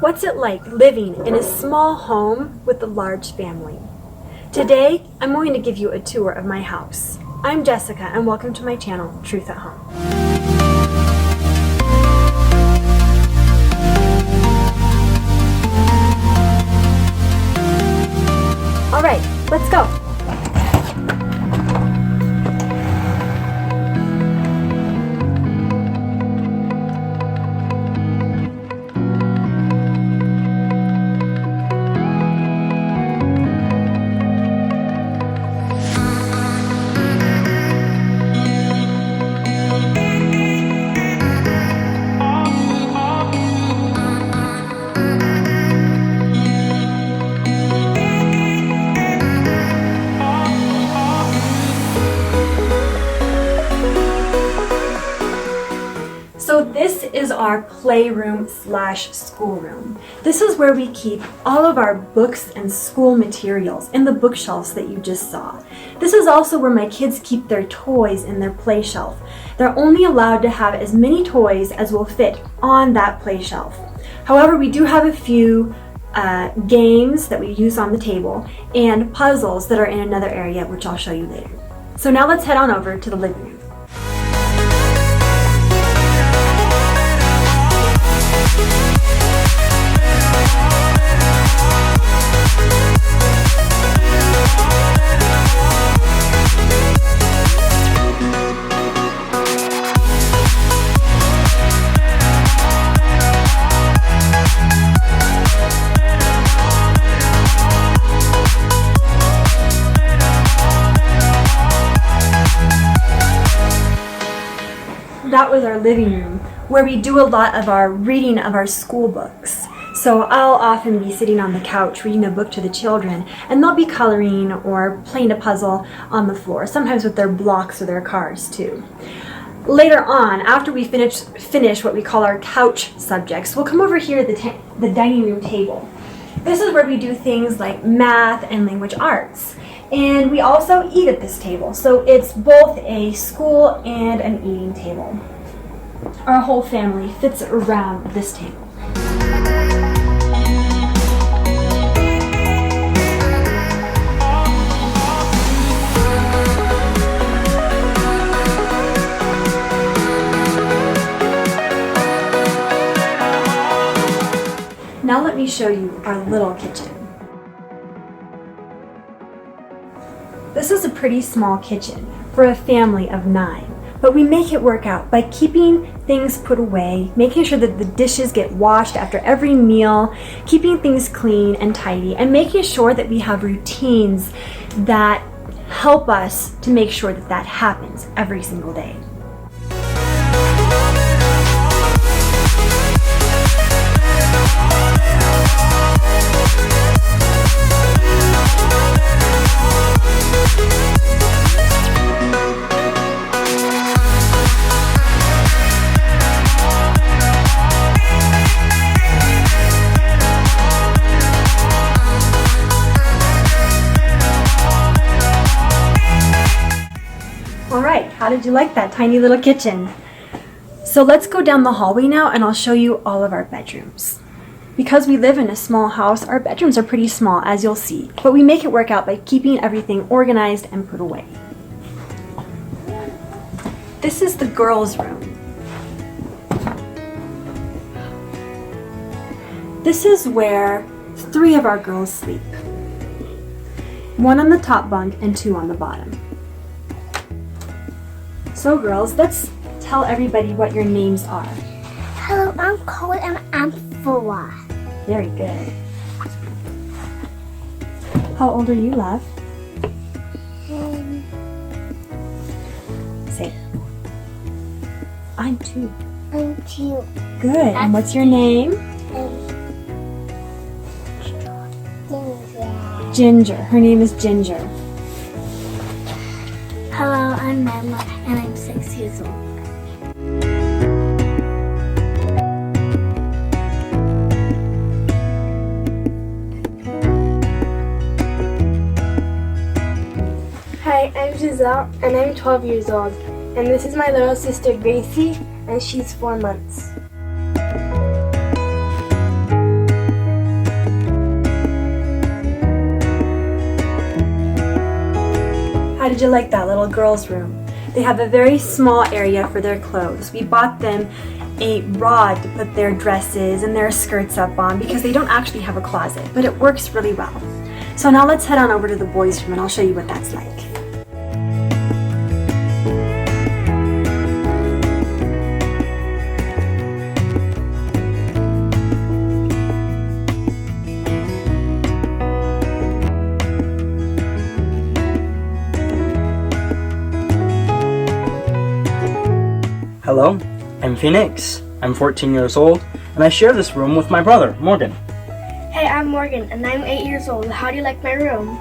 What's it like living in a small home with a large family? Today, I'm going to give you a tour of my house. I'm Jessica and welcome to my channel, Truth at Home. Alright, let's go! So this is our playroom slash schoolroom. This is where we keep all of our books and school materials in the bookshelves that you just saw. This is also where my kids keep their toys in their play shelf. They're only allowed to have as many toys as will fit on that play shelf. However, we do have a few games that we use on the table and puzzles that are in another area, which I'll show you later. So now let's head on over to the living room. That was our living room, where we do a lot of our reading of our school books. So I'll often be sitting on the couch reading a book to the children, and they'll be coloring or playing a puzzle on the floor, sometimes with their blocks or their cars too. Later on, after we finish what we call our couch subjects, we'll come over here to the dining room table. This is where we do things like math and language arts. And we also eat at this table, so it's both a school and an eating table. Our whole family fits around this table. Now let me show you our little kitchen. This is a pretty small kitchen for a family of 9, but we make it work out by keeping things put away, making sure that the dishes get washed after every meal, keeping things clean and tidy, and making sure that we have routines that help us to make sure that that happens every single day. Alright, how did you like that tiny little kitchen? So let's go down the hallway now and I'll show you all of our bedrooms. Because we live in a small house, our bedrooms are pretty small, as you'll see, but we make it work out by keeping everything organized and put away. This is the girls' room. This is where 3 of our girls sleep. 1 on the top bunk and 2 on the bottom. So girls, let's tell everybody what your names are. Hello, I'm Cole and I'm 4. Very good. How old are you, love? Say it. I'm 2. I'm 2. Good. And what's your name? Ginger. Her name is Ginger. Hello, I'm Mama and I'm 6 years old. Hi, I'm Giselle and I'm 12 years old. And this is my little sister Gracie and she's 4 months. did you like that little girl's room? They have a very small area for their clothes. We bought them a rod to put their dresses and their skirts up on because they don't actually have a closet, but it works really well. So now let's head on over to the boys' room and I'll show you what that's like. Hello, I'm Phoenix. I'm 14 years old, and I share this room with my brother, Morgan. Hey, I'm Morgan, and I'm 8 years old. How do you like my room?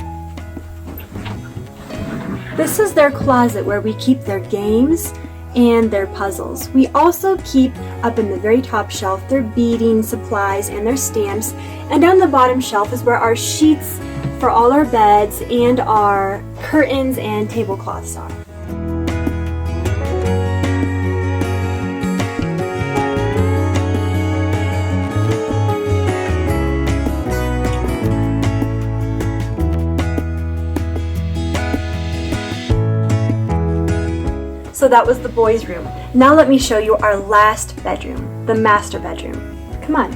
This is their closet where we keep their games and their puzzles. We also keep up in the very top shelf their beading supplies and their stamps, and down the bottom shelf is where our sheets for all our beds and our curtains and tablecloths are. So that was the boys' room. Now let me show you our last bedroom, the master bedroom. Come on.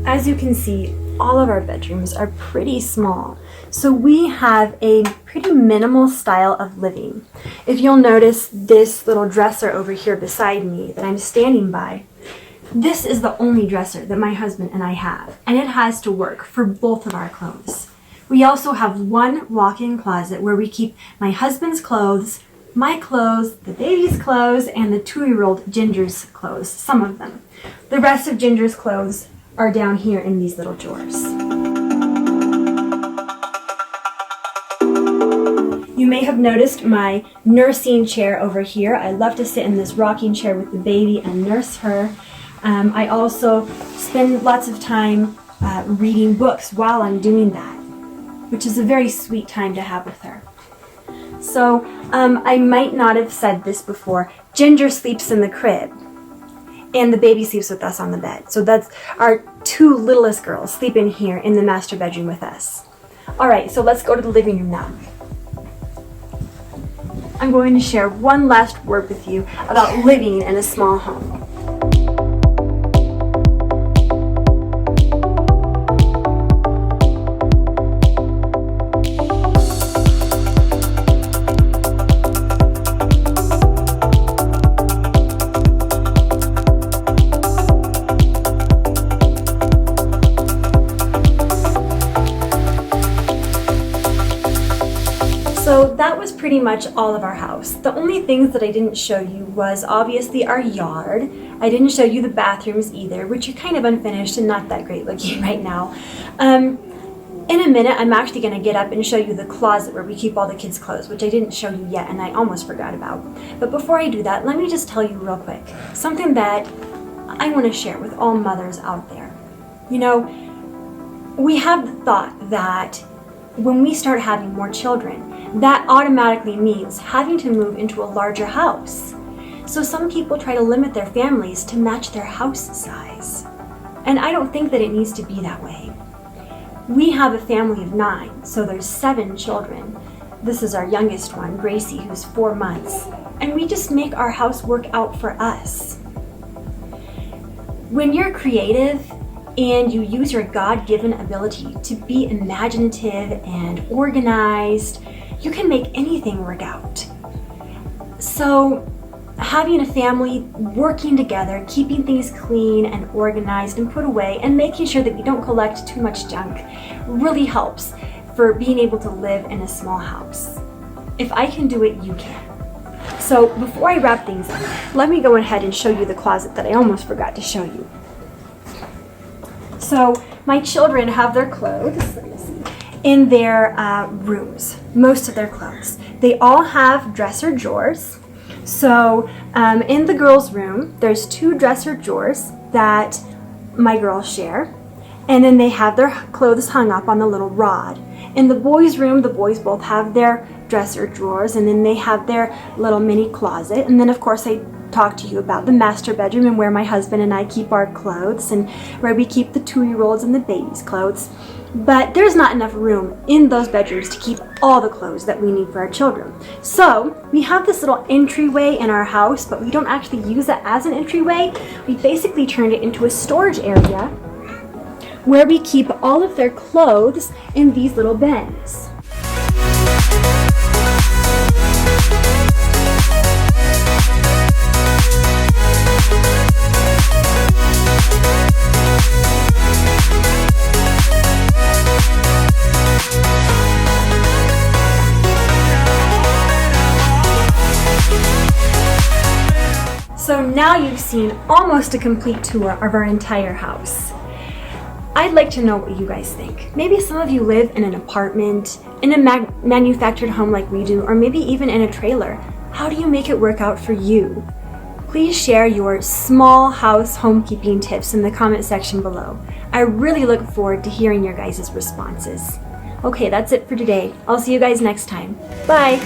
As you can see, all of our bedrooms are pretty small, so we have a pretty minimal style of living. If you'll notice this little dresser over here beside me that I'm standing by, this is the only dresser that my husband and I have, and it has to work for both of our clothes. We also have one walk-in closet where we keep my husband's clothes, my clothes, the baby's clothes, and the 2-year-old Ginger's clothes, some of them. The rest of Ginger's clothes are down here in these little drawers. You may have noticed my nursing chair over here. I love to sit in this rocking chair with the baby and nurse her. I also spend lots of time reading books while I'm doing that, which is a very sweet time to have with her. So I might not have said this before. Ginger sleeps in the crib, and the baby sleeps with us on the bed. So that's our 2 littlest girls sleep in here in the master bedroom with us. All right, so let's go to the living room now. I'm going to share one last word with you about living in a small home. So that was pretty much all of our house. The only things that I didn't show you was obviously our yard. I didn't show you the bathrooms either, which are kind of unfinished and not that great looking right now. In a minute, I'm actually going to get up and show you the closet where we keep all the kids' clothes, which I didn't show you yet and I almost forgot about. But before I do that, let me just tell you real quick, something that I want to share with all mothers out there. You know, we have the thought that when we start having more children, that automatically means having to move into a larger house. So some people try to limit their families to match their house size. And I don't think that it needs to be that way. We have a family of 9, so there's 7 children. This is our youngest one, Gracie, who's 4 months. And we just make our house work out for us. When you're creative and you use your God-given ability to be imaginative and organized, you can make anything work out. So having a family, working together, keeping things clean and organized and put away, and making sure that we don't collect too much junk really helps for being able to live in a small house. If I can do it, you can. So before I wrap things up, let me go ahead and show you the closet that I almost forgot to show you. So My children have their clothes, let me see, in their rooms, most of their clothes. They all have dresser drawers. So in the girls' room, there's 2 dresser drawers that my girls share. And then they have their clothes hung up on the little rod. In the boys' room, the boys both have their dresser drawers, and then they have their little mini closet. And then, of course, I talked to you about the master bedroom and where my husband and I keep our clothes and where we keep the 2-year-olds and the babies' clothes. But there's not enough room in those bedrooms to keep all the clothes that we need for our children. So we have this little entryway in our house, but we don't actually use it as an entryway. We basically turned it into a storage area where we keep all of their clothes in these little bins. So now you've seen almost a complete tour of our entire house. I'd like to know what you guys think. Maybe some of you live in an apartment, in a manufactured home like we do, or maybe even in a trailer. How do you make it work out for you? Please share your small house homekeeping tips in the comment section below. I really look forward to hearing your guys' responses. Okay, that's it for today. I'll see you guys next time. Bye!